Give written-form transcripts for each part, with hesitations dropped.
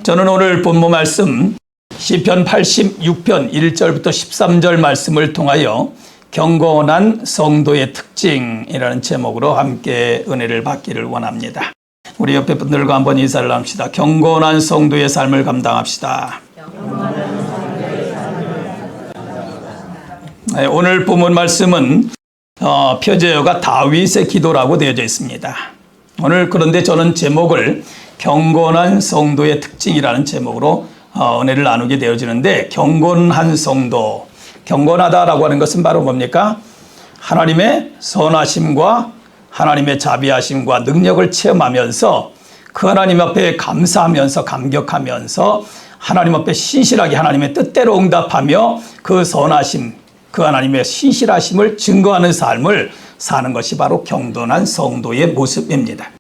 저는 오늘 본문 말씀 시편 86편 1절부터 13절 말씀을 통하여 경건한 성도의 특징이라는 제목으로 함께 은혜를 받기를 원합니다. 우리 옆에 분들과 한번 인사를 합시다. 경건한 성도의 삶을 감당합시다. 네, 오늘 본문 말씀은 표제어가 다윗의 기도라고 되어져 있습니다. 오늘 그런데 저는 제목을 경건한 성도의 특징이라는 제목으로 은혜를 나누게 되어지는데, 경건한 성도, 경건하다라고 하는 것은 바로 뭡니까? 하나님의 선하심과 하나님의 자비하심과 능력을 체험하면서 그 하나님 앞에 감사하면서 감격하면서 하나님 앞에 신실하게 하나님의 뜻대로 응답하며 그 선하심, 그 하나님의 신실하심을 증거하는 삶을 사는 것이 바로 경건한 성도의 모습입니다.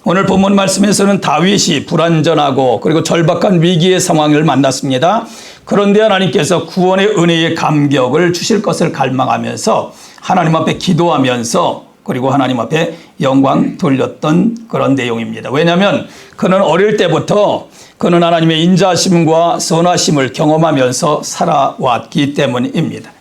오늘 본문 말씀에서는 다윗이 불완전하고 그리고 절박한 위기의 상황을 만났습니다. 그런데 하나님께서 구원의 은혜의 감격을 주실 것을 갈망하면서 하나님 앞에 기도하면서 그리고 하나님 앞에 영광 돌렸던 그런 내용입니다. 왜냐하면 그는 어릴 때부터 그는 하나님의 인자하심과 선하심을 경험하면서 살아왔기 때문입니다.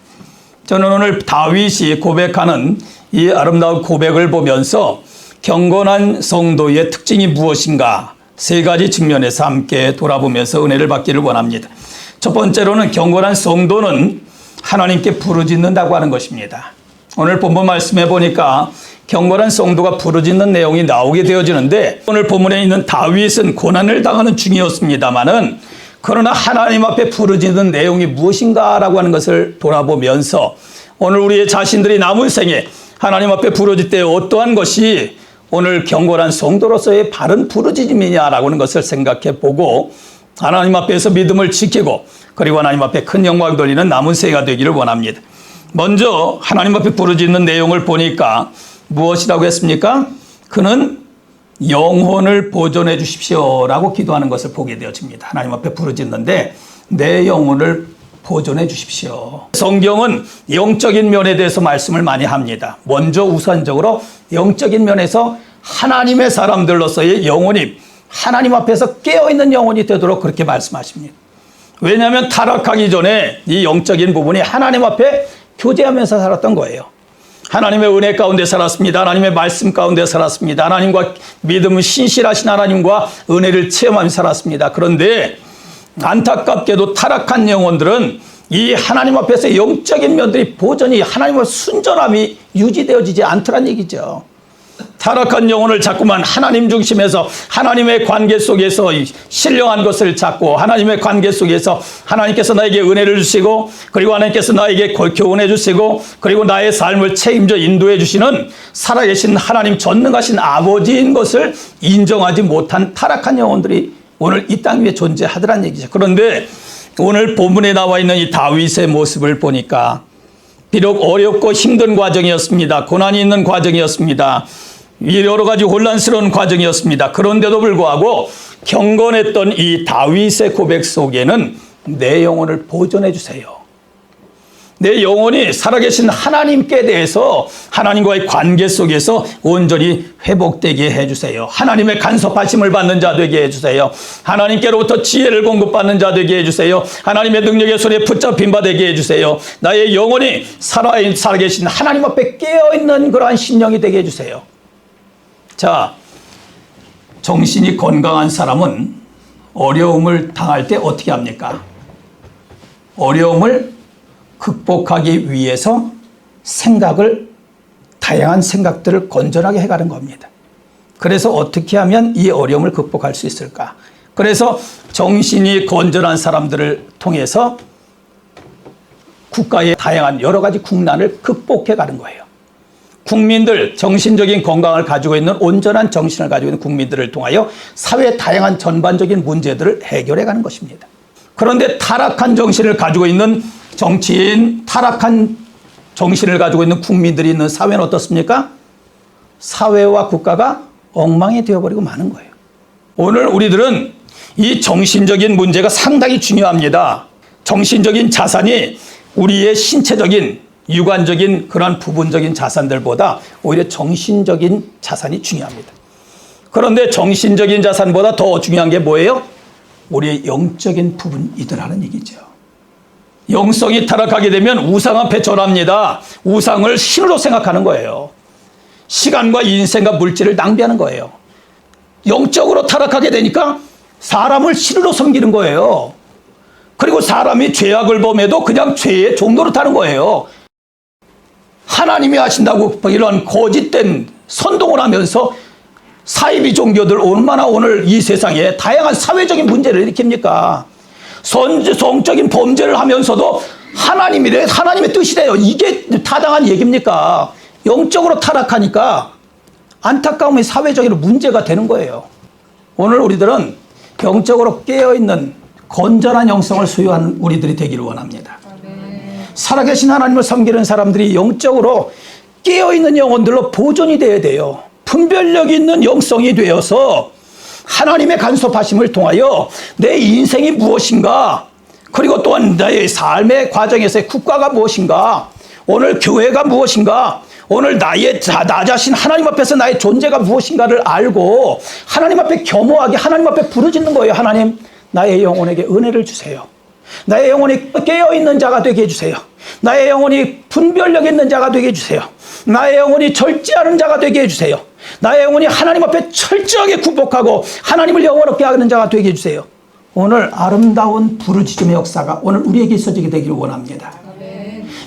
저는 오늘 다윗이 고백하는 이 아름다운 고백을 보면서 경건한 성도의 특징이 무엇인가 세 가지 측면에서 함께 돌아보면서 은혜를 받기를 원합니다. 첫 번째로는 경건한 성도는 하나님께 부르짖는다고 하는 것입니다. 오늘 본문 말씀해 보니까 경건한 성도가 부르짖는 내용이 나오게 되어지는데, 오늘 본문에 있는 다윗은 고난을 당하는 중이었습니다마는 그러나 하나님 앞에 부르짖는 내용이 무엇인가라고 하는 것을 돌아보면서 오늘 우리의 자신들이 남은 생에 하나님 앞에 부르짖을 때 어떠한 것이 오늘 경건한 성도로서의 바른 부르짖음이냐라고 하는 것을 생각해 보고 하나님 앞에서 믿음을 지키고 그리고 하나님 앞에 큰 영광 돌리는 남은 생애가 되기를 원합니다. 먼저 하나님 앞에 부르짖는 내용을 보니까 무엇이라고 했습니까? 그는 영혼을 보존해 주십시오라고 기도하는 것을 보게 되어집니다. 하나님 앞에 부르짖는데 내 영혼을 보존해 주십시오. 성경은 영적인 면에 대해서 말씀을 많이 합니다. 먼저 우선적으로 영적인 면에서 하나님의 사람들로서의 영혼이 하나님 앞에서 깨어있는 영혼이 되도록 그렇게 말씀하십니다. 왜냐하면 타락하기 전에 이 영적인 부분이 하나님 앞에 교제하면서 살았던 거예요. 하나님의 은혜 가운데 살았습니다. 하나님의 말씀 가운데 살았습니다. 하나님과 믿음은 신실하신 하나님과 은혜를 체험하며 살았습니다. 그런데 안타깝게도 타락한 영혼들은 이 하나님 앞에서 영적인 면들이 보존이 하나님의 순전함이 유지되어지지 않더란 얘기죠. 타락한 영혼을 자꾸만 하나님 중심에서 하나님의 관계 속에서 신령한 것을 찾고 하나님의 관계 속에서 하나님께서 나에게 은혜를 주시고 그리고 하나님께서 나에게 교훈해 주시고 그리고 나의 삶을 책임져 인도해 주시는 살아계신 하나님 전능하신 아버지인 것을 인정하지 못한 타락한 영혼들이 오늘 이 땅 위에 존재하더란 얘기죠. 그런데 오늘 본문에 나와 있는 이 다윗의 모습을 보니까 비록 어렵고 힘든 과정이었습니다. 고난이 있는 과정이었습니다. 여러 가지 혼란스러운 과정이었습니다. 그런데도 불구하고 경건했던 이 다윗의 고백 속에는 내 영혼을 보존해 주세요. 내 영혼이 살아계신 하나님께 대해서 하나님과의 관계 속에서 온전히 회복되게 해주세요. 하나님의 간섭하심을 받는 자 되게 해주세요. 하나님께로부터 지혜를 공급받는 자 되게 해주세요. 하나님의 능력의 손에 붙잡힌 바 되게 해주세요. 나의 영혼이 살아계신 하나님 앞에 깨어있는 그러한 심령이 되게 해주세요. 자, 정신이 건강한 사람은 어려움을 당할 때 어떻게 합니까? 어려움을 극복하기 위해서 다양한 생각들을 건전하게 해가는 겁니다. 그래서 어떻게 하면 이 어려움을 극복할 수 있을까? 그래서 정신이 건전한 사람들을 통해서 국가의 다양한 여러 가지 국난을 극복해 가는 거예요. 국민들, 정신적인 건강을 가지고 있는 온전한 정신을 가지고 있는 국민들을 통하여 사회의 다양한 전반적인 문제들을 해결해 가는 것입니다. 그런데 타락한 정신을 가지고 있는 정치인, 타락한 정신을 가지고 있는 국민들이 있는 사회는 어떻습니까? 사회와 국가가 엉망이 되어버리고 마는 거예요. 오늘 우리들은 이 정신적인 문제가 상당히 중요합니다. 정신적인 자산이 우리의 신체적인, 유관적인 그런 부분적인 자산들보다 오히려 정신적인 자산이 중요합니다. 그런데 정신적인 자산보다 더 중요한 게 뭐예요? 우리의 영적인 부분이더라는 얘기죠. 영성이 타락하게 되면 우상 앞에 절합니다. 우상을 신으로 생각하는 거예요. 시간과 인생과 물질을 낭비하는 거예요. 영적으로 타락하게 되니까 사람을 신으로 섬기는 거예요. 그리고 사람이 죄악을 범해도 그냥 죄의 종로로 타는 거예요. 하나님이 하신다고 이런 거짓된 선동을 하면서 사이비 종교들 얼마나 오늘 이 세상에 다양한 사회적인 문제를 일으킵니까? 성적인 범죄를 하면서도 하나님의 뜻이래요. 이게 타당한 얘기입니까? 영적으로 타락하니까 안타까움이 사회적인 문제가 되는 거예요. 오늘 우리들은 영적으로 깨어있는 건전한 영성을 소유한 우리들이 되기를 원합니다. 살아계신 하나님을 섬기는 사람들이 영적으로 깨어있는 영혼들로 보존이 돼야 돼요. 분별력 있는 영성이 되어서 하나님의 간섭하심을 통하여 내 인생이 무엇인가, 그리고 또한 나의 삶의 과정에서의 국가가 무엇인가, 오늘 교회가 무엇인가, 오늘 나 자신 하나님 앞에서 나의 존재가 무엇인가를 알고 하나님 앞에 겸허하게 하나님 앞에 부르짖는 거예요. 하나님, 나의 영혼에게 은혜를 주세요. 나의 영혼이 깨어있는 자가 되게 해주세요. 나의 영혼이 분별력 있는 자가 되게 해주세요. 나의 영혼이 절제하는 자가 되게 해주세요. 나의 영혼이 하나님 앞에 철저하게 굴복하고 하나님을 영원롭게 하는 자가 되게 해주세요. 오늘 아름다운 부르짖음의 역사가 오늘 우리에게 있어지게 되기를 원합니다.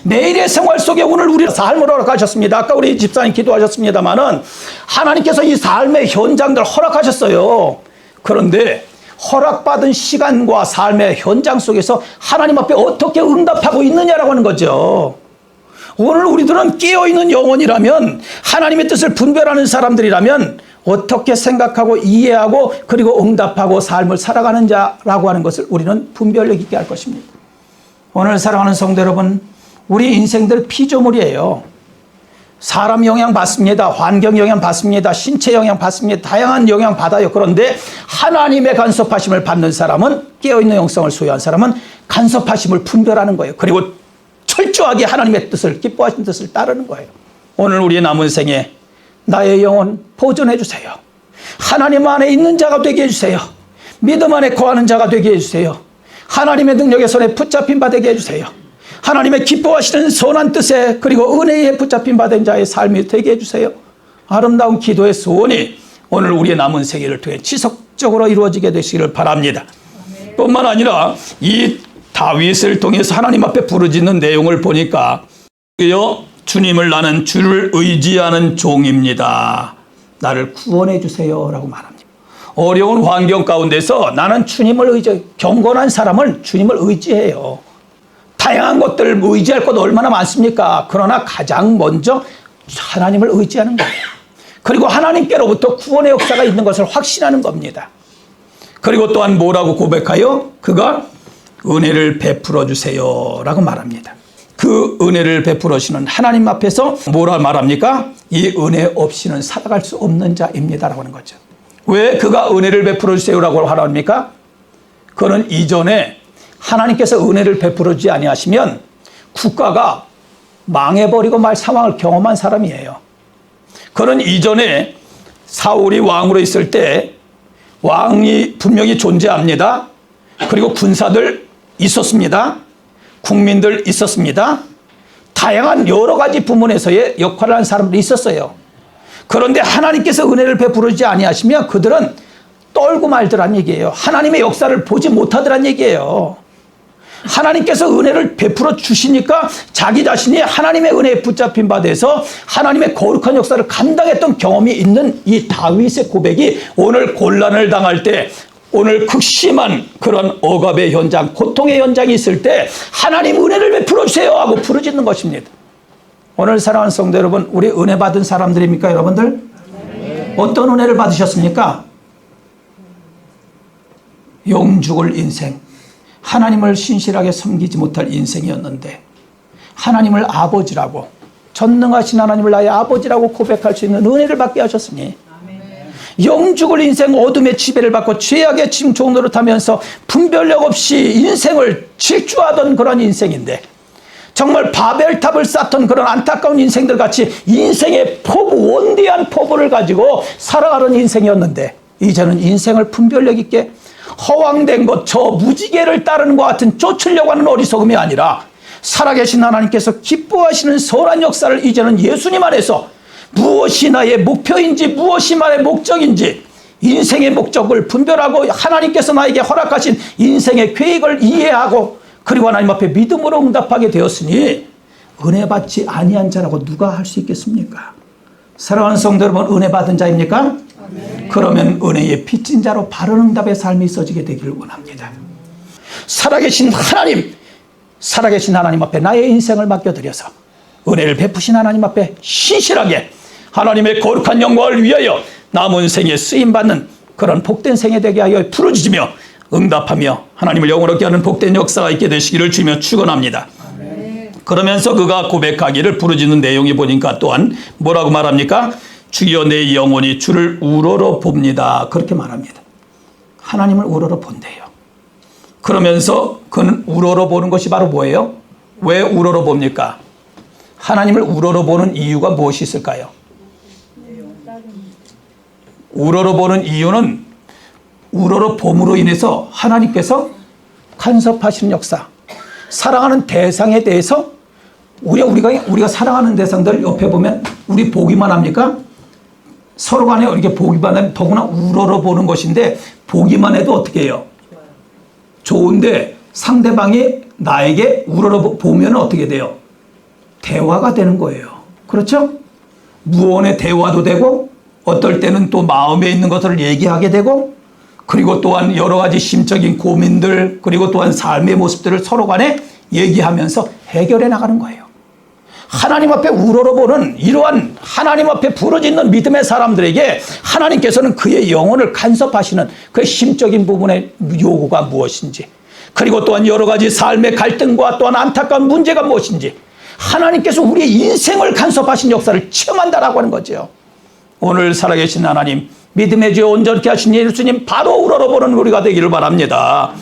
매일의 생활 속에 오늘 우리 삶을 허락하셨습니다. 아까 우리 집사님 기도하셨습니다마는 하나님께서 이 삶의 현장들 허락하셨어요. 그런데 허락받은 시간과 삶의 현장 속에서 하나님 앞에 어떻게 응답하고 있느냐라고 하는 거죠. 오늘 우리들은 깨어있는 영혼이라면, 하나님의 뜻을 분별하는 사람들이라면 어떻게 생각하고 이해하고 그리고 응답하고 삶을 살아가는 자라고 하는 것을 우리는 분별력 있게 할 것입니다. 오늘 사랑하는 성도 여러분, 우리 인생들 피조물이에요. 사람 영향 받습니다. 환경 영향 받습니다. 신체 영향 받습니다. 다양한 영향 받아요. 그런데 하나님의 간섭하심을 받는 사람은, 깨어있는 영성을 소유한 사람은 간섭하심을 분별하는 거예요. 그리고 철저하게 하나님의 뜻을, 기뻐하신 뜻을 따르는 거예요. 오늘 우리의 남은 생에 나의 영혼 보존해 주세요. 하나님 안에 있는 자가 되게 해주세요. 믿음 안에 거하는 자가 되게 해주세요. 하나님의 능력의 손에 붙잡힌 바 되게 해주세요. 하나님의 기뻐하시는 선한 뜻에 그리고 은혜에 붙잡힌 받은 자의 삶이 되게 해주세요. 아름다운 기도의 소원이 오늘 우리의 남은 생애를 통해 지속적으로 이루어지게 되시기를 바랍니다. 뿐만 아니라 이 다윗을 통해서 하나님 앞에 부르짖는 내용을 보니까 주님을 나는 주를 의지하는 종입니다. 나를 구원해 주세요 라고 말합니다. 어려운 환경 가운데서 나는 주님을 의지해, 경건한 사람은 주님을 의지해요. 다양한 것들을 의지할 것 얼마나 많습니까? 그러나 가장 먼저 하나님을 의지하는 거예요. 그리고 하나님께로부터 구원의 역사가 있는 것을 확신하는 겁니다. 그리고 또한 뭐라고 고백하여? 그가 은혜를 베풀어 주세요 라고 말합니다. 그 은혜를 베풀어 주시는 하나님 앞에서 뭐라 말합니까? 이 은혜 없이는 살아갈 수 없는 자입니다 라고 하는 거죠. 왜 그가 은혜를 베풀어 주세요 라고 하랍니까? 그는 이전에 하나님께서 은혜를 베풀어 주지 아니하시면 국가가 망해버리고 말 상황을 경험한 사람이에요. 그는 이전에 사울이 왕으로 있을 때 왕이 분명히 존재합니다. 그리고 군사들 있었습니다. 국민들 있었습니다. 다양한 여러 가지 부문에서의 역할을 하는 사람들이 있었어요. 그런데 하나님께서 은혜를 베풀어 주지 아니하시면 그들은 떨고 말더란 얘기예요. 하나님의 역사를 보지 못하더란 얘기예요. 하나님께서 은혜를 베풀어 주시니까 자기 자신이 하나님의 은혜에 붙잡힌 바 돼서 하나님의 거룩한 역사를 감당했던 경험이 있는 이 다윗의 고백이 오늘 곤란을 당할 때, 오늘 극심한 그런 억압의 현장, 고통의 현장이 있을 때 하나님 은혜를 베풀어 주세요 하고 부르짖는 것입니다. 오늘 사랑하는 성도 여러분, 우리 은혜 받은 사람들입니까 여러분들? 네. 어떤 은혜를 받으셨습니까? 영죽을 인생, 하나님을 신실하게 섬기지 못할 인생이었는데 하나님을 아버지라고, 전능하신 하나님을 나의 아버지라고 고백할 수 있는 은혜를 받게 하셨으니 영죽을 인생, 어둠의 지배를 받고 죄악의 짐 종노릇하면서 분별력 없이 인생을 질주하던 그런 인생인데, 정말 바벨탑을 쌓던 그런 안타까운 인생들 같이 인생의 포부, 원대한 포부를 가지고 살아가는 인생이었는데 이제는 인생을 분별력 있게 허황된 것, 저 무지개를 따르는 것 같은 쫓으려고 하는 어리석음이 아니라 살아계신 하나님께서 기뻐하시는 선한 역사를 이제는 예수님 안에서 무엇이 나의 목표인지 무엇이 나의 목적인지 인생의 목적을 분별하고 하나님께서 나에게 허락하신 인생의 계획을 이해하고 그리고 하나님 앞에 믿음으로 응답하게 되었으니 은혜 받지 아니한 자라고 누가 할 수 있겠습니까? 사랑하는 성도 여러분, 은혜 받은 자입니까? 네. 그러면 은혜의 빚진 자로 바른 응답의 삶이 있어지게 되기를 원합니다. 살아계신 하나님 앞에 나의 인생을 맡겨드려서 은혜를 베푸신 하나님 앞에 신실하게 하나님의 거룩한 영광을 위하여 남은 생에 쓰임받는 그런 복된 생에 되게 하여 부르짖으며 응답하며 하나님을 영원롭게 하는 복된 역사가 있게 되시기를 주며 축원합니다. 그러면서 그가 고백하기를 부르짖는 내용이 보니까 또한 뭐라고 말합니까? 주여 내 영혼이 주를 우러러 봅니다. 그렇게 말합니다. 하나님을 우러러 본대요. 그러면서 그는 우러러 보는 것이 바로 뭐예요? 왜 우러러 봅니까? 하나님을 우러러 보는 이유가 무엇이 있을까요? 우러러 보는 이유는 우러러 봄으로 인해서 하나님께서 간섭하시는 역사, 사랑하는 대상에 대해서 우리가 사랑하는 대상들 옆에 보면 우리 보기만 합니까? 서로 간에 이렇게 보기만 하면 더구나 우러러 보는 것인데 보기만 해도 어떻게 해요? 좋은데 상대방이 나에게 우러러 보면 어떻게 돼요? 대화가 되는 거예요. 그렇죠? 무언의 대화도 되고 어떨 때는 또 마음에 있는 것을 얘기하게 되고 그리고 또한 여러 가지 심적인 고민들 그리고 또한 삶의 모습들을 서로 간에 얘기하면서 해결해 나가는 거예요. 하나님 앞에 우러러보는 이러한 하나님 앞에 부르짖는 믿음의 사람들에게 하나님께서는 그의 영혼을 간섭하시는 그 심적인 부분의 요구가 무엇인지 그리고 또한 여러 가지 삶의 갈등과 또한 안타까운 문제가 무엇인지 하나님께서 우리의 인생을 간섭하신 역사를 체험한다라고 하는 거죠. 오늘 살아계신 하나님, 믿음의 주 온전케 하신 예수님 바로 우러러보는 우리가 되기를 바랍니다.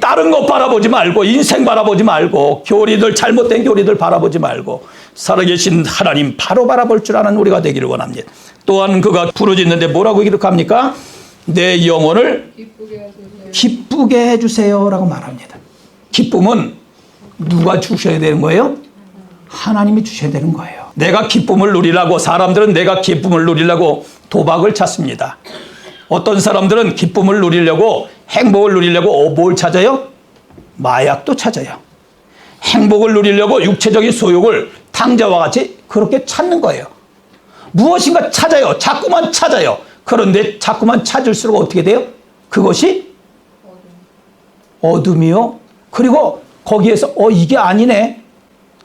다른 것 바라보지 말고 인생 바라보지 말고 교리들 잘못된 교리들 바라보지 말고 살아계신 하나님 바로 바라볼 줄 아는 우리가 되기를 원합니다. 또한 그가 부르짖는데 뭐라고 기록합니까? 내 영혼을 기쁘게 해주세요 라고 말합니다. 기쁨은 누가 주셔야 되는 거예요? 하나님이 주셔야 되는 거예요. 내가 기쁨을 누리려고 사람들은 내가 기쁨을 누리려고 도박을 찾습니다. 어떤 사람들은 기쁨을 누리려고 행복을 누리려고 뭘 찾아요? 마약도 찾아요. 행복을 누리려고 육체적인 소욕을 탕자와 같이 그렇게 찾는 거예요. 무엇인가 찾아요. 자꾸만 찾아요. 그런데 자꾸만 찾을수록 어떻게 돼요? 그것이 어둠이요. 그리고 거기에서 이게 아니네.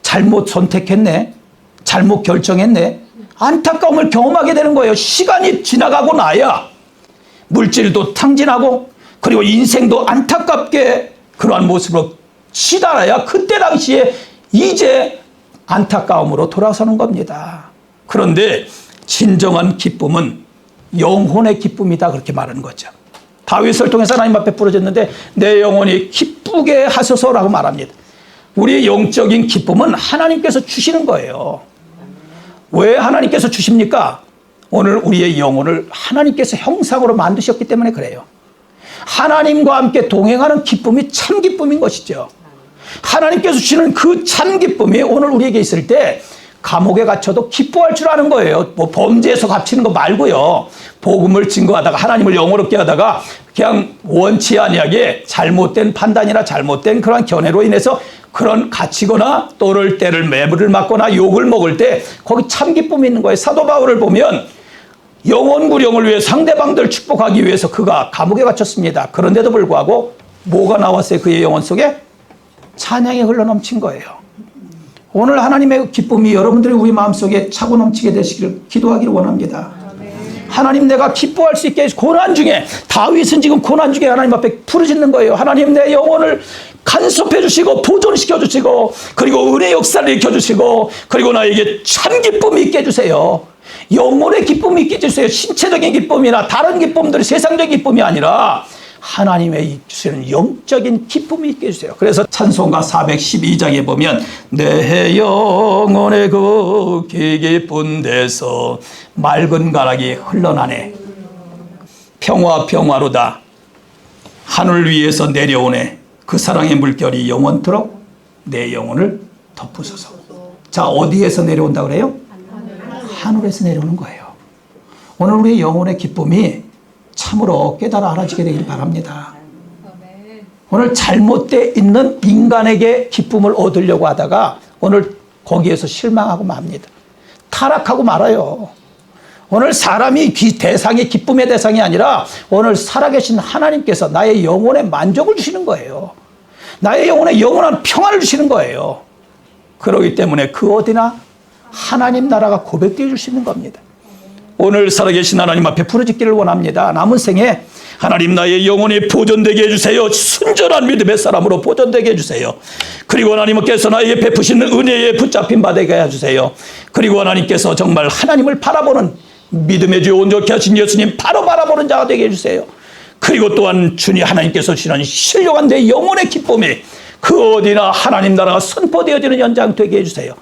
잘못 선택했네. 잘못 결정했네. 안타까움을 경험하게 되는 거예요. 시간이 지나가고 나야 물질도 탕진하고 그리고 인생도 안타깝게 그러한 모습으로 치달아야 그때 당시에 이제 안타까움으로 돌아서는 겁니다. 그런데 진정한 기쁨은 영혼의 기쁨이다 그렇게 말하는 거죠. 다윗을 통해서 하나님 앞에 부르짖는데 내 영혼이 기쁘게 하소서라고 말합니다. 우리의 영적인 기쁨은 하나님께서 주시는 거예요. 왜 하나님께서 주십니까? 오늘 우리의 영혼을 하나님께서 형상으로 만드셨기 때문에 그래요. 하나님과 함께 동행하는 기쁨이 참 기쁨인 것이죠. 하나님께서 주시는 그 참 기쁨이 오늘 우리에게 있을 때 감옥에 갇혀도 기뻐할 줄 아는 거예요. 뭐 범죄에서 갇히는 거 말고요. 복음을 증거하다가 하나님을 영어롭게 하다가 그냥 원치 아니하게 잘못된 판단이나 잘못된 그런 견해로 인해서 그런 갇히거나 또를 때를 매부를 맞거나 욕을 먹을 때 거기 참 기쁨이 있는 거예요. 사도 바울을 보면 영혼 구령을 위해 상대방들 축복하기 위해서 그가 감옥에 갇혔습니다. 그런데도 불구하고 뭐가 나왔어요? 그의 영혼 속에 찬양이 흘러넘친 거예요. 오늘 하나님의 기쁨이 여러분들의 우리 마음속에 차고 넘치게 되시기를 기도하기를 원합니다. 하나님 내가 기뻐할 수 있게 해서 고난 중에 다윗은 지금 고난 중에 하나님 앞에 부르짖는 거예요. 하나님 내 영혼을 간섭해 주시고 보존시켜 주시고 그리고 은혜 역사를 일으켜 주시고 그리고 나에게 참 기쁨이 있게 해주세요. 영혼의 기쁨이 있게 해주세요. 신체적인 기쁨이나 다른 기쁨들이 세상적인 기쁨이 아니라 하나님의 주시는 영적인 기쁨이 있게 해주세요. 그래서 찬송가 412장에 보면 내 영혼의 그 깊은 데서 맑은 가락이 흘러나네. 평화 평화로다. 하늘 위에서 내려오네. 그 사랑의 물결이 영원토록 내 영혼을 덮으소서. 자, 어디에서 내려온다 그래요? 하늘에서 내려오는 거예요. 오늘 우리의 영혼의 기쁨이 참으로 깨달아 알아지게 되길 바랍니다. 오늘 잘못되어 있는 인간에게 기쁨을 얻으려고 하다가 오늘 거기에서 실망하고 맙니다. 타락하고 말아요. 오늘 사람이 대상이 기쁨의 대상이 아니라 오늘 살아계신 하나님께서 나의 영혼에 만족을 주시는 거예요. 나의 영혼에 영원한 평안을 주시는 거예요. 그렇기 때문에 그 어디나 하나님 나라가 고백되어 줄 수 있는 겁니다. 오늘 살아계신 하나님 앞에 부르짖기를 원합니다. 남은 생에 하나님 나의 영혼이 보존되게 해주세요. 순전한 믿음의 사람으로 보존되게 해주세요. 그리고 하나님께서 나에게 베푸시는 은혜에 붙잡힌 바 되게 해주세요. 그리고 하나님께서 정말 하나님을 바라보는 믿음의 주 온전케 하신 예수님 바로 바라보는 자가 되게 해주세요. 그리고 또한 주님 하나님께서 주시는 신령한 내 영혼의 기쁨이 그 어디나 하나님 나라가 선포되어지는 현장 되게 해주세요.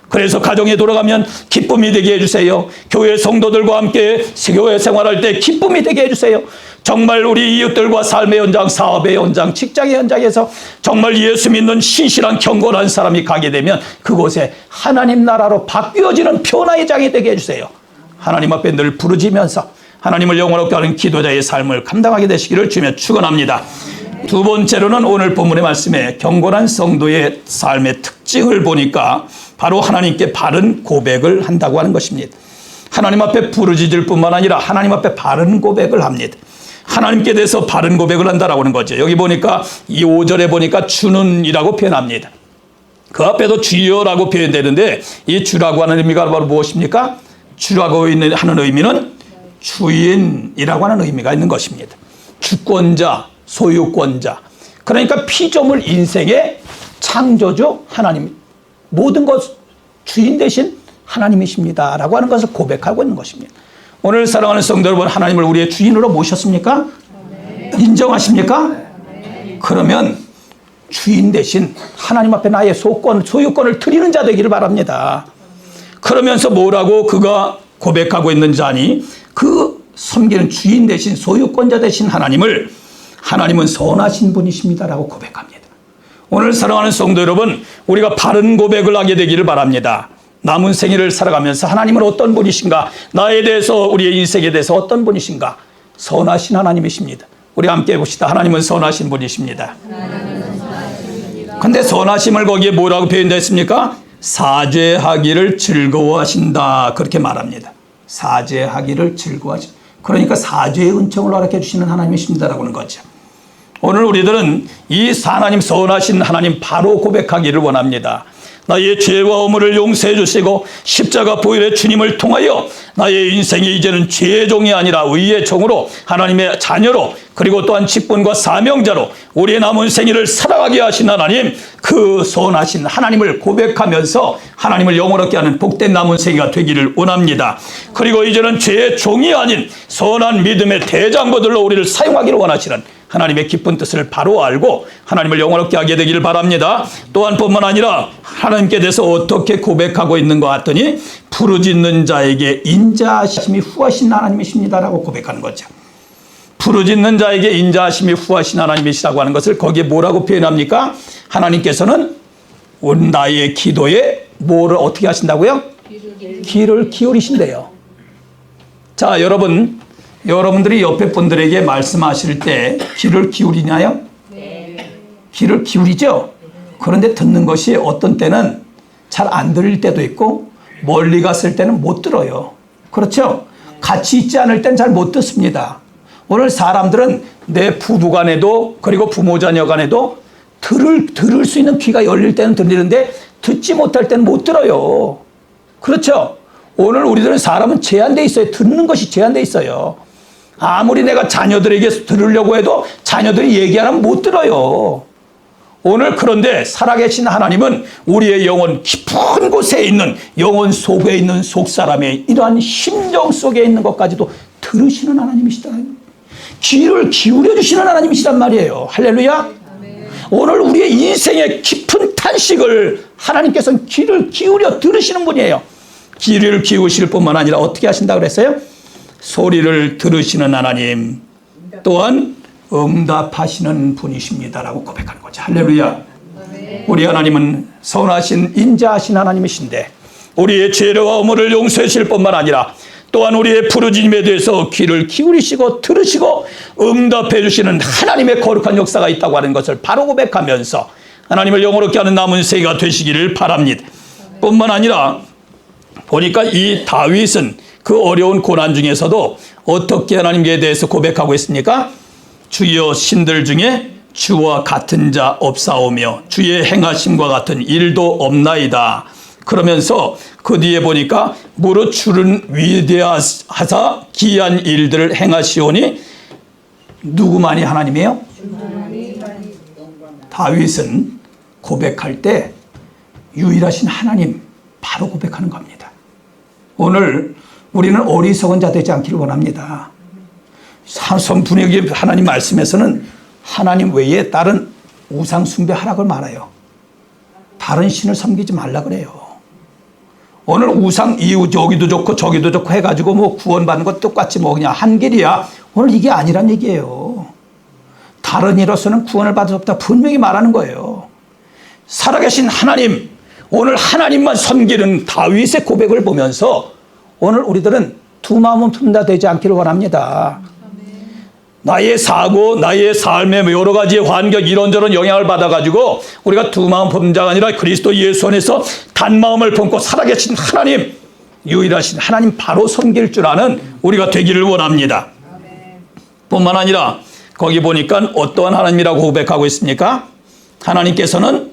그래서 가정에 돌아가면 기쁨이 되게 해주세요. 교회 성도들과 함께 교회 생활할 때 기쁨이 되게 해주세요. 정말 우리 이웃들과 삶의 현장, 사업의 현장, 직장의 현장에서 정말 예수 믿는 신실한 경건한 사람이 가게 되면 그곳에 하나님 나라로 바뀌어지는 변화의 장이 되게 해주세요. 하나님 앞에 늘 부르짖으면서 하나님을 영원롭게 하는 기도자의 삶을 감당하게 되시기를 주며 축원합니다. 두 번째로는 오늘 본문의 말씀에 경건한 성도의 삶의 특징을 보니까 바로 하나님께 바른 고백을 한다고 하는 것입니다. 하나님 앞에 부르짖을 뿐만 아니라 하나님 앞에 바른 고백을 합니다. 하나님께 대해서 바른 고백을 한다라고 하는 거죠. 여기 보니까 이 5절에 보니까 주는 이라고 표현합니다. 그 앞에도 주여라고 표현되는데 이 주라고 하는 의미가 바로 무엇입니까? 주라고 하는 의미는 주인이라고 하는 의미가 있는 것입니다. 주권자, 소유권자. 그러니까 피조물 인생의 창조주 하나님, 모든 것 주인 되신 하나님이십니다 라고 하는 것을 고백하고 있는 것입니다. 오늘 사랑하는 성도 여러분, 하나님을 우리의 주인으로 모셨습니까? 네. 인정하십니까? 네. 그러면 주인 대신 하나님 앞에 나의 소유권을 드리는 자 되기를 바랍니다. 그러면서 뭐라고 그가 고백하고 있는지 아니? 그 섬기는 주인 대신 소유권자 대신 하나님은 선하신 분이십니다라고 고백합니다. 오늘 사랑하는 성도 여러분, 우리가 바른 고백을 하게 되기를 바랍니다. 남은 생일을 살아가면서 하나님은 어떤 분이신가? 나에 대해서, 우리의 인생에 대해서 어떤 분이신가? 선하신 하나님이십니다. 우리 함께 해봅시다. 하나님은 선하신 분이십니다. 근데 선하심을 거기에 뭐라고 표현되어 있습니까? 사죄하기를 즐거워하신다. 그렇게 말합니다. 사죄하기를 즐거워하신다. 그러니까 사죄의 은총을 허락해 주시는 하나님이십니다라고 하는 거죠. 오늘 우리들은 이 하나님, 선하신 하나님 바로 고백하기를 원합니다. 나의 죄와 허물을 용서해 주시고 십자가 보혈의 주님을 통하여 나의 인생이 이제는 죄의 종이 아니라 의의 종으로, 하나님의 자녀로, 그리고 또한 직분과 사명자로 우리의 남은 생일을 살아가게 하신 하나님, 그 선하신 하나님을 고백하면서 하나님을 영원롭게 하는 복된 남은 생애가 되기를 원합니다. 그리고 이제는 죄의 종이 아닌 선한 믿음의 대장부들로 우리를 사용하기를 원하시는 하나님의 깊은 뜻을 바로 알고 하나님을 영원롭게 하게 되기를 바랍니다. 또한 뿐만 아니라 하나님께 대해서 어떻게 고백하고 있는 것 같더니 부르짖는 자에게 인자하심이 후하신 하나님이십니다라고 고백하는 거죠. 부르짖는 자에게 인자하심이 후하신 하나님이시라고 하는 것을 거기에 뭐라고 표현합니까? 하나님께서는 나의 기도에 뭐를 어떻게 하신다고요? 귀를 기울이신대요. 자, 여러분들이 옆에 분들에게 말씀하실 때 귀를 기울이나요? 네. 귀를 기울이죠? 그런데 듣는 것이 어떤 때는 잘 안 들릴 때도 있고 멀리 갔을 때는 못 들어요. 그렇죠? 같이 있지 않을 땐 잘 못 듣습니다. 오늘 사람들은 내 부부 간에도 그리고 부모 자녀 간에도 들을 수 있는 귀가 열릴 때는 들리는데 듣지 못할 때는 못 들어요. 그렇죠? 오늘 우리들은 사람은 제한되어 있어요. 듣는 것이 제한되어 있어요. 아무리 내가 자녀들에게 들으려고 해도 자녀들이 얘기하면 못 들어요. 오늘 그런데 살아계신 하나님은 우리의 영혼 깊은 곳에 있는, 영혼 속에 있는 속사람의 이러한 심정 속에 있는 것까지도 들으시는 하나님이시다. 귀를 기울여 주시는 하나님이시란 말이에요. 할렐루야. 오늘 우리의 인생의 깊은 탄식을 하나님께서는 귀를 기울여 들으시는 분이에요. 귀를 기우실 뿐만 아니라 어떻게 하신다고 그랬어요? 소리를 들으시는 하나님, 또한 응답하시는 분이십니다라고 고백하는 거죠. 할렐루야. 우리 하나님은 선하신 인자하신 하나님이신데 우리의 죄와 허물을 용서하실 뿐만 아니라 또한 우리의 부르짖음에 대해서 귀를 기울이시고 들으시고 응답해 주시는 하나님의 거룩한 역사가 있다고 하는 것을 바로 고백하면서 하나님을 영원롭게 하는 남은 생애가 되시기를 바랍니다. 뿐만 아니라 보니까 이 다윗은 그 어려운 고난 중에서도 어떻게 하나님께 대해서 고백하고 있습니까? 주여 신들 중에 주와 같은 자 없사오며 주의 행하심과 같은 일도 없나이다. 그러면서 그 뒤에 보니까 무릇 주는 위대하사 기이한 일들을 행하시오니 누구만이 하나님이에요? 다윗은 고백할 때 유일하신 하나님 바로 고백하는 겁니다. 오늘 우리는 어리석은 자 되지 않기를 원합니다. 선분에게 하나님 말씀에서는 하나님 외에 다른 우상 숭배하라고 말해요. 다른 신을 섬기지 말라 그래요. 오늘 우상 이유 저기도 좋고 저기도 좋고 해가지고 뭐 구원받는 것 똑같이 뭐 그냥 한 길이야. 오늘 이게 아니란 얘기예요. 다른 이로서는 구원을 받을 수 없다 분명히 말하는 거예요. 살아계신 하나님, 오늘 하나님만 섬기는 다윗의 고백을 보면서 오늘 우리들은 두 마음은 품다 되지 않기를 원합니다. 나의 사고, 나의 삶의 여러 가지 환경 이런저런 영향을 받아가지고 우리가 두 마음 품는 자가 아니라 그리스도 예수 안에서 단마음을 품고 살아계신 하나님, 유일하신 하나님 바로 섬길 줄 아는 우리가 되기를 원합니다. 뿐만 아니라 거기 보니까 어떠한 하나님이라고 고백하고 있습니까? 하나님께서는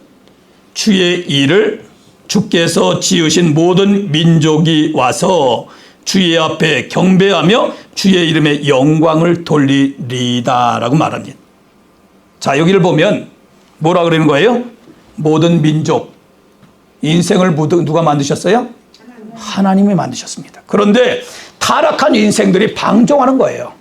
주의 일을 주께서 지으신 모든 민족이 와서 주의 앞에 경배하며 주의 이름에 영광을 돌리리다라고 말합니다. 자, 여기를 보면 뭐라 그러는 거예요? 모든 민족, 인생을 누가 만드셨어요? 하나님이 만드셨습니다. 그런데 타락한 인생들이 방종하는 거예요.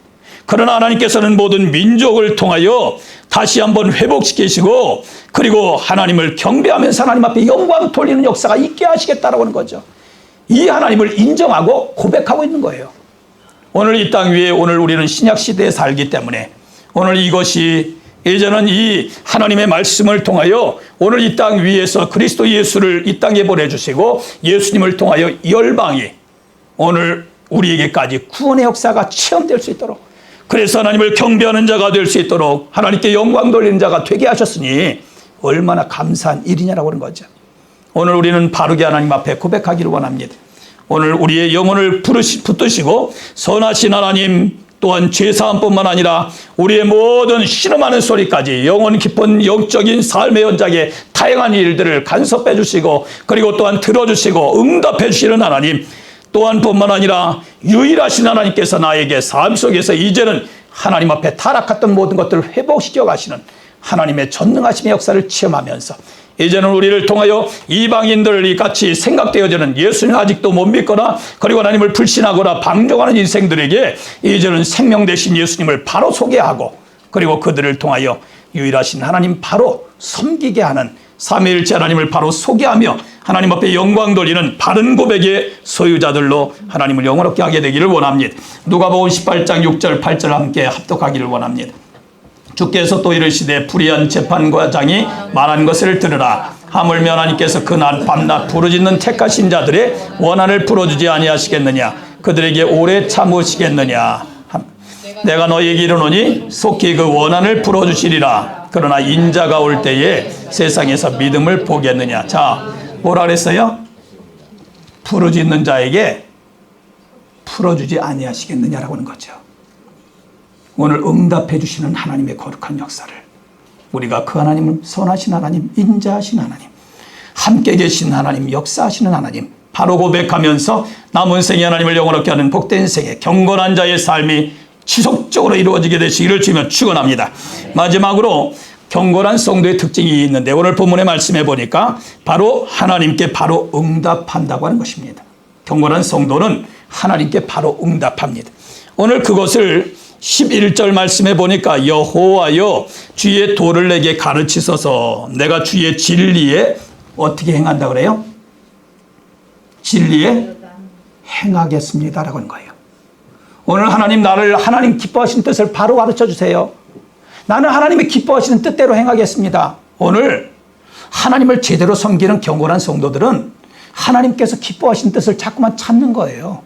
그러나 하나님께서는 모든 민족을 통하여 다시 한번 회복시키시고 그리고 하나님을 경배하면서 하나님 앞에 영광 돌리는 역사가 있게 하시겠다라고 하는 거죠. 이 하나님을 인정하고 고백하고 있는 거예요. 오늘 이 땅 위에 오늘 우리는 신약 시대에 살기 때문에 오늘 이것이 이제는 이 하나님의 말씀을 통하여 오늘 이 땅 위에서 그리스도 예수를 이 땅에 보내주시고 예수님을 통하여 열방이 오늘 우리에게까지 구원의 역사가 체험될 수 있도록 그래서 하나님을 경배하는 자가 될 수 있도록 하나님께 영광 돌리는 자가 되게 하셨으니 얼마나 감사한 일이냐라고 하는 거죠. 오늘 우리는 바르게 하나님 앞에 고백하기를 원합니다. 오늘 우리의 영혼을 붙드시고 선하신 하나님 또한 죄사함뿐만 아니라 우리의 모든 신음하는 소리까지 영혼 깊은 영적인 삶의 현장에 다양한 일들을 간섭해 주시고 그리고 또한 들어주시고 응답해 주시는 하나님 또한 뿐만 아니라 유일하신 하나님께서 나에게 삶 속에서 이제는 하나님 앞에 타락했던 모든 것들을 회복시켜 가시는 하나님의 전능하심의 역사를 체험하면서 이제는 우리를 통하여 이방인들이 같이 생각되어지는 예수님 아직도 못 믿거나 그리고 하나님을 불신하거나 방종하는 인생들에게 이제는 생명 되신 예수님을 바로 소개하고 그리고 그들을 통하여 유일하신 하나님 바로 섬기게 하는 삼위일체 하나님을 바로 소개하며 하나님 앞에 영광 돌리는 바른 고백의 소유자들로 하나님을 영원롭게 하게 되기를 원합니다. 누가복음 18장 6절 8절 함께 합독하기를 원합니다. 주께서 또 이르시되 불의한 재판과장이 말한 것을 들으라. 하물며 하나님께서 그날 밤낮 부르짖는 택하신 자들의 원한을 풀어주지 아니하시겠느냐. 그들에게 오래 참으시겠느냐. 내가 너희에게 이르노니 속히 그 원한을 풀어주시리라. 그러나 인자가 올 때에 세상에서 믿음을 보겠느냐. 자, 뭐라 그랬어요? 부르짖는 자에게 풀어주지 아니하시겠느냐라고 하는 거죠. 오늘 응답해 주시는 하나님의 거룩한 역사를 우리가 그 하나님은 선하신 하나님, 인자하신 하나님, 함께 계신 하나님, 역사하시는 하나님 바로 고백하면서 남은 생에 하나님을 영원롭게 하는 복된 생에 경건한 자의 삶이 지속적으로 이루어지게 되시기를 주며 축원합니다. 마지막으로 경건한 성도의 특징이 있는데 오늘 본문의 말씀해 보니까 바로 하나님께 바로 응답한다고 하는 것입니다. 경건한 성도는 하나님께 바로 응답합니다. 오늘 그것을 11절 말씀해 보니까 여호와여 주의 도를 내게 가르치소서. 내가 주의 진리에 어떻게 행한다 그래요? 진리에 행하겠습니다라고 하는 거예요. 오늘 하나님 나를 하나님 기뻐하신 뜻을 바로 가르쳐 주세요. 나는 하나님이 기뻐하시는 뜻대로 행하겠습니다. 오늘 하나님을 제대로 섬기는 경건한 성도들은 하나님께서 기뻐하시는 뜻을 자꾸만 찾는 거예요.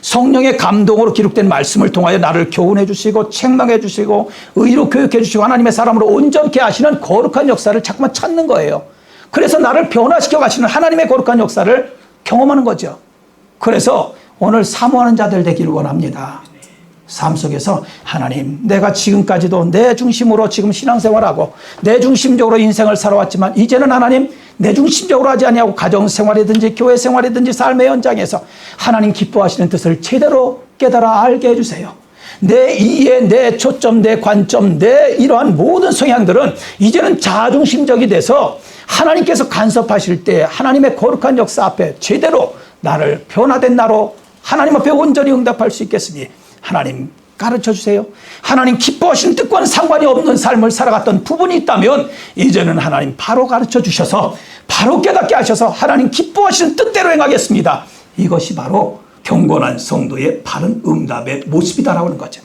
성령의 감동으로 기록된 말씀을 통하여 나를 교훈해 주시고 책망해 주시고 의로 교육해 주시고 하나님의 사람으로 온전케 하시는 거룩한 역사를 자꾸만 찾는 거예요. 그래서 나를 변화시켜 가시는 하나님의 거룩한 역사를 경험하는 거죠. 그래서 오늘 사모하는 자들 되기를 원합니다. 삶 속에서 하나님, 내가 지금까지도 내 중심으로 지금 신앙생활하고 내 중심적으로 인생을 살아왔지만 이제는 하나님 내 중심적으로 하지 아니하고 가정생활이든지 교회생활이든지 삶의 현장에서 하나님 기뻐하시는 뜻을 제대로 깨달아 알게 해주세요. 내 이해, 내 초점, 내 관점, 내 이러한 모든 성향들은 이제는 자중심적이 돼서 하나님께서 간섭하실 때 하나님의 거룩한 역사 앞에 제대로 나를 변화된 나로 하나님 앞에 온전히 응답할 수 있겠으니 하나님 가르쳐 주세요. 하나님 기뻐하시는 뜻과는 상관이 없는 삶을 살아갔던 부분이 있다면 이제는 하나님 바로 가르쳐 주셔서 바로 깨닫게 하셔서 하나님 기뻐하시는 뜻대로 행하겠습니다. 이것이 바로 경건한 성도의 바른 응답의 모습이다라고 하는 거죠.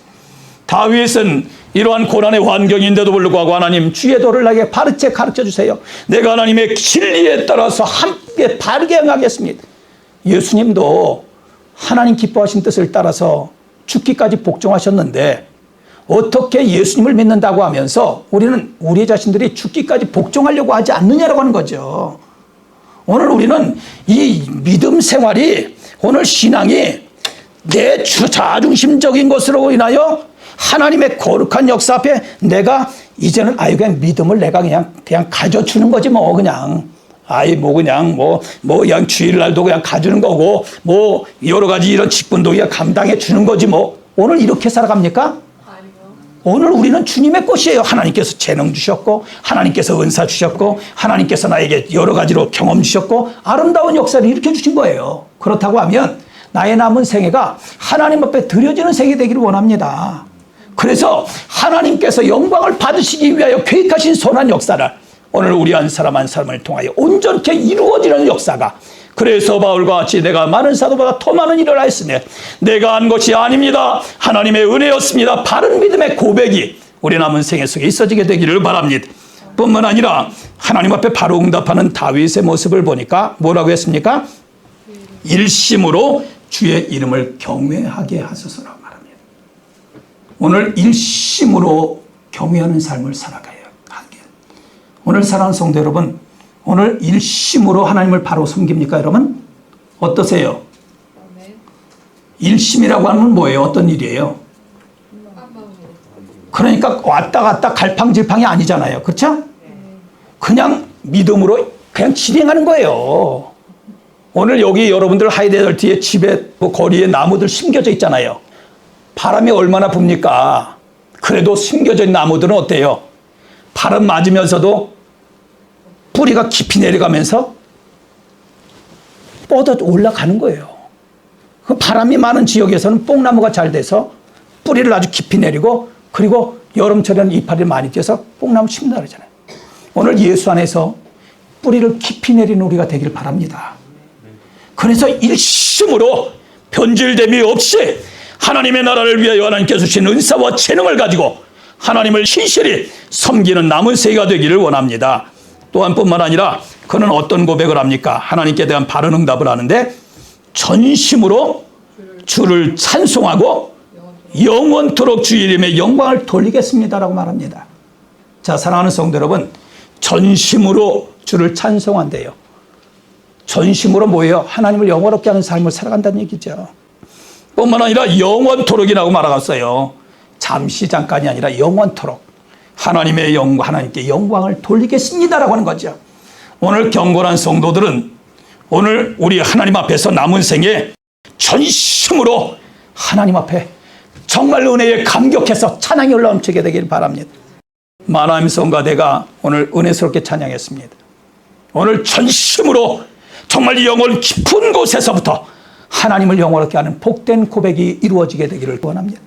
다윗은 이러한 고난의 환경인데도 불구하고 하나님 주의 도를 나에게 바르게 가르쳐 주세요. 내가 하나님의 진리에 따라서 함께 바르게 행하겠습니다. 예수님도 하나님 기뻐하신 뜻을 따라서 죽기까지 복종하셨는데 어떻게 예수님을 믿는다고 하면서 우리는 우리 자신들이 죽기까지 복종하려고 하지 않느냐라고 하는 거죠. 오늘 우리는 이 믿음 생활이 오늘 신앙이 내 자중심적인 것으로 인하여 하나님의 거룩한 역사 앞에 내가 이제는 그냥 믿음을 내가 그냥 가져주는 거지 그냥 그냥 주일날도 그냥 가주는 거고 여러 가지 이런 직분도 그냥 감당해 주는 거지 오늘 이렇게 살아갑니까? 아니요. 오늘 우리는 주님의 것이에요. 하나님께서 재능 주셨고 하나님께서 은사 주셨고 하나님께서 나에게 여러 가지로 경험 주셨고 아름다운 역사를 일으켜 주신 거예요. 그렇다고 하면 나의 남은 생애가 하나님 앞에 드려지는 생애 되기를 원합니다. 그래서 하나님께서 영광을 받으시기 위하여 계획하신 선한 역사를 오늘 우리 한 사람 한 사람을 통하여 온전케 이루어지는 역사가 그래서 바울과 같이 내가 많은 사도보다 더 많은 일을 하였으니 내가 한 것이 아닙니다. 하나님의 은혜였습니다. 바른 믿음의 고백이 우리 남은 생애 속에 있어지게 되기를 바랍니다. 뿐만 아니라 하나님 앞에 바로 응답하는 다윗의 모습을 보니까 뭐라고 했습니까? 일심으로 주의 이름을 경외하게 하소서라고 말합니다. 오늘 일심으로 경외하는 삶을 살아가요. 오늘 사랑하는 성도 여러분, 오늘 일심으로 하나님을 바로 섬깁니까 여러분? 어떠세요? 일심이라고 하면 뭐예요? 어떤 일이에요? 그러니까 왔다 갔다 갈팡질팡이 아니잖아요. 그렇죠? 그냥 믿음으로 그냥 진행하는 거예요. 오늘 여기 여러분들 하이데델티의 집에 거리에 나무들 심겨져 있잖아요. 바람이 얼마나 붑니까? 그래도 심겨져 있는 나무들은 어때요? 바람 맞으면서도 뿌리가 깊이 내려가면서 뻗어 올라가는 거예요. 그 바람이 많은 지역에서는 뽕나무가 잘 돼서 뿌리를 아주 깊이 내리고 그리고 여름철에는 이파리 많이 띄어서 뽕나무 심는다 그러잖아요. 오늘 예수 안에서 뿌리를 깊이 내리는 우리가 되길 바랍니다. 그래서 일심으로 변질됨이 없이 하나님의 나라를 위하여 하나님께서 주신 은사와 재능을 가지고 하나님을 신실히 섬기는 남은 세가 되기를 원합니다. 또한 뿐만 아니라 그는 어떤 고백을 합니까? 하나님께 대한 바른 응답을 하는데 전심으로 주를 찬송하고 영원토록 주의 이름의 영광을 돌리겠습니다라고 말합니다. 자, 사랑하는 성도 여러분, 전심으로 주를 찬송한대요. 전심으로 뭐예요? 하나님을 영원롭게 하는 삶을 살아간다는 얘기죠. 뿐만 아니라 영원토록이라고 말하갔어요. 잠시 잠깐이 아니라 영원토록 하나님께 영광을 돌리겠습니다라고 하는 거죠. 오늘 경건한 성도들은 오늘 우리 하나님 앞에서 남은 생에 전심으로 하나님 앞에 정말 은혜에 감격해서 찬양이 올라넘치게 되길 바랍니다. 마나임 성가대가 오늘 은혜스럽게 찬양했습니다. 오늘 전심으로 정말 영혼 깊은 곳에서부터 하나님을 영원하게 하는 복된 고백이 이루어지게 되기를 원합니다.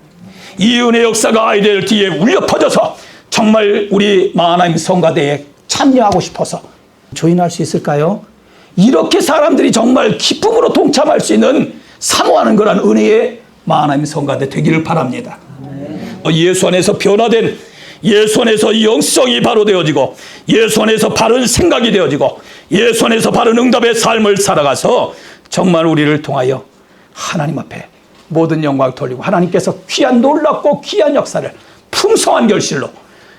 이 은혜 역사가 아이들티에 울려 퍼져서 정말 우리 마나임 성가대에 참여하고 싶어서 조인할 수 있을까요? 이렇게 사람들이 정말 기쁨으로 동참할 수 있는 사모하는 그런 은혜의 마나임 성가대 되기를 바랍니다. 예수 안에서 변화된 예수 안에서 영성이 바로 되어지고 예수 안에서 바른 생각이 되어지고 예수 안에서 바른 응답의 삶을 살아가서 정말 우리를 통하여 하나님 앞에 모든 영광을 돌리고 하나님께서 귀한 놀랍고 귀한 역사를 풍성한 결실로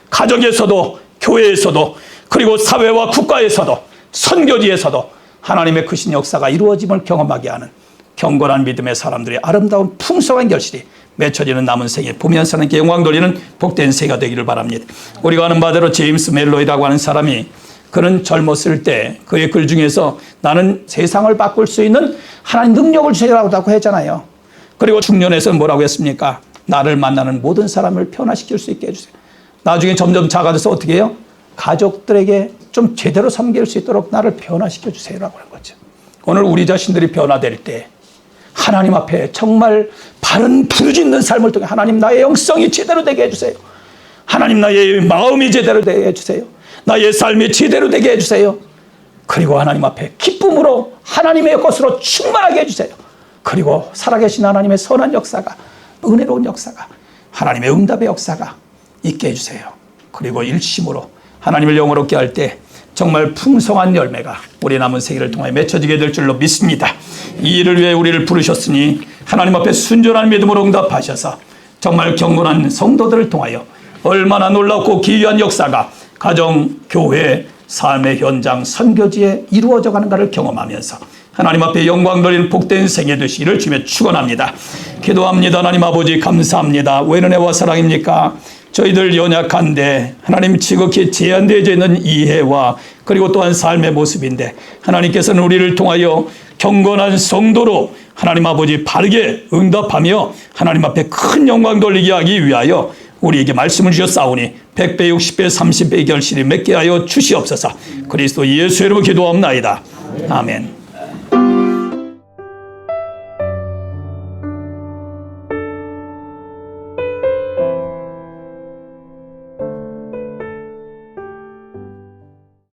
가정에서도 교회에서도 그리고 사회와 국가에서도 선교지에서도 하나님의 크신 역사가 이루어짐을 경험하게 하는 경건한 믿음의 사람들의 아름다운 풍성한 결실이 맺혀지는 남은 생에 보면서 하나님께 영광 돌리는 복된 새가 되기를 바랍니다. 우리가 아는 바대로 제임스 멜로이라고 하는 사람이 그는 젊었을 때 그의 글 중에서 나는 세상을 바꿀 수 있는 하나님 능력을 주시라고 했잖아요. 그리고 중년에서는 뭐라고 했습니까? 나를 만나는 모든 사람을 변화시킬 수 있게 해주세요. 나중에 점점 작아져서 어떻게 해요? 가족들에게 좀 제대로 섬길 수 있도록 나를 변화시켜 주세요라고 하는 거죠. 오늘 우리 자신들이 변화될 때 하나님 앞에 정말 바른 부르짖는 삶을 통해 하나님 나의 영성이 제대로 되게 해주세요. 하나님 나의 마음이 제대로 되게 해주세요. 나의 삶이 제대로 되게 해주세요. 그리고 하나님 앞에 기쁨으로 하나님의 것으로 충만하게 해주세요. 그리고 살아계신 하나님의 선한 역사가 은혜로운 역사가 하나님의 응답의 역사가 있게 해주세요. 그리고 일심으로 하나님을 영화롭게 할 때 정말 풍성한 열매가 우리 남은 세계를 통해 맺혀지게 될 줄로 믿습니다. 이 일을 위해 우리를 부르셨으니 하나님 앞에 순전한 믿음으로 응답하셔서 정말 경건한 성도들을 통하여 얼마나 놀랍고 기이한 역사가 가정, 교회, 삶의 현장, 선교지에 이루어져 가는가를 경험하면서 하나님 앞에 영광 돌리는 복된 생애 되시기를 주며 축원합니다. 기도합니다. 하나님 아버지 감사합니다. 왜 은혜와 사랑입니까? 저희들 연약한데 하나님 지극히 제한되어져 있는 이해와 그리고 또한 삶의 모습인데 하나님께서는 우리를 통하여 경건한 성도로 하나님 아버지 바르게 응답하며 하나님 앞에 큰 영광 돌리게 하기 위하여 우리에게 말씀을 주셨사오니 100배, 60배, 30배의 결실이 맺게 하여 주시옵소서. 그리스도 예수의 이름으로 기도합나이다. 아멘.